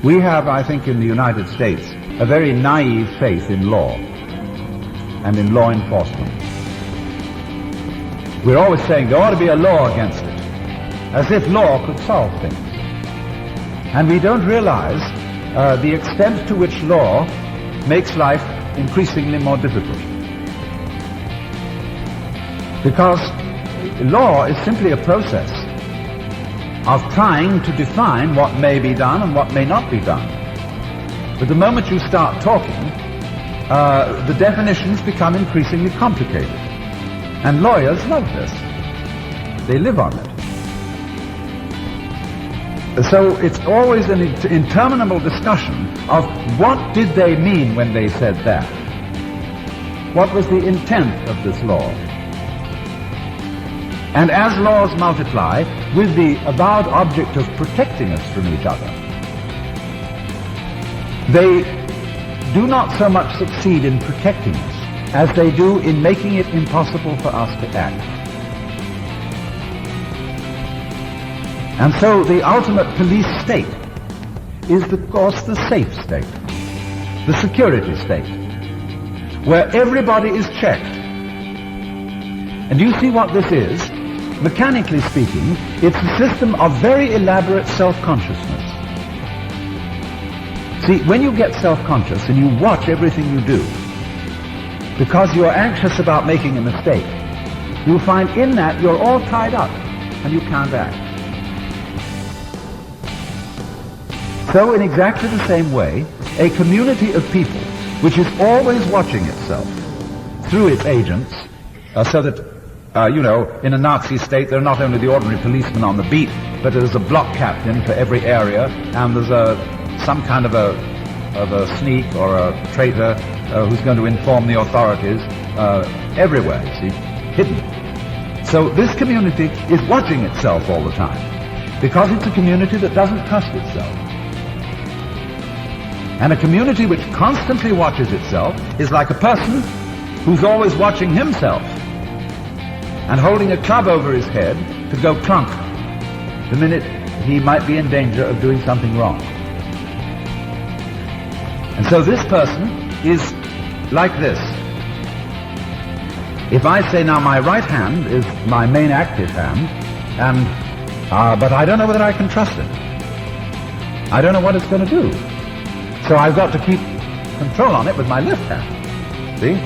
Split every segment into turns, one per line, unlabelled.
We have, I think, in the United States, a very naive faith in law and in law enforcement. We're always saying there ought to be a law against it, as if law could solve things. And we don't realize the extent to which law makes life increasingly more difficult. Because law is simply a process of trying to define what may be done and what may not be done. But the moment you start talking, the definitions become increasingly complicated. And lawyers love this. They live on it. So it's always an interminable discussion of what did they mean when they said that? What was the intent of this law? And as laws multiply, with the avowed object of protecting us from each other, they do not so much succeed in protecting us as they do in making it impossible for us to act. And so the ultimate police state is, of course, the safe state, the security state, where everybody is checked. And you see what this is? Mechanically speaking, it's a system of very elaborate self-consciousness. See, when you get self-conscious and you watch everything you do, because you're anxious about making a mistake, you'll find in that you're all tied up and you can't act. So in exactly the same way, a community of people which is always watching itself through its agents, so that in a Nazi state, there are not only the ordinary policemen on the beat, but there's a block captain for every area, and there's some kind of a sneak or a traitor who's going to inform the authorities everywhere, you see, hidden. So this community is watching itself all the time, because it's a community that doesn't trust itself. And a community which constantly watches itself is like a person who's always watching himself and holding a club over his head to go clunk the minute he might be in danger of doing something wrong. And so this person is like this. If I say now my right hand is my main active hand, but I don't know whether I can trust it. I don't know what it's going to do. So I've got to keep control on it with my left hand. See?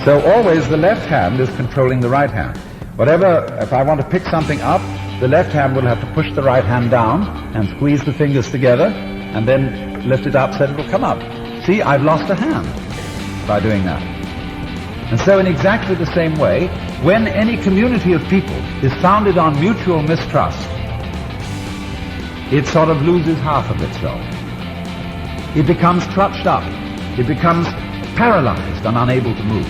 So always the left hand is controlling the right hand. If I want to pick something up, the left hand will have to push the right hand down and squeeze the fingers together and then lift it up so it will come up. See, I've lost a hand by doing that. And so in exactly the same way, when any community of people is founded on mutual mistrust, it sort of loses half of itself. It becomes clutched up. It becomes paralyzed and unable to move.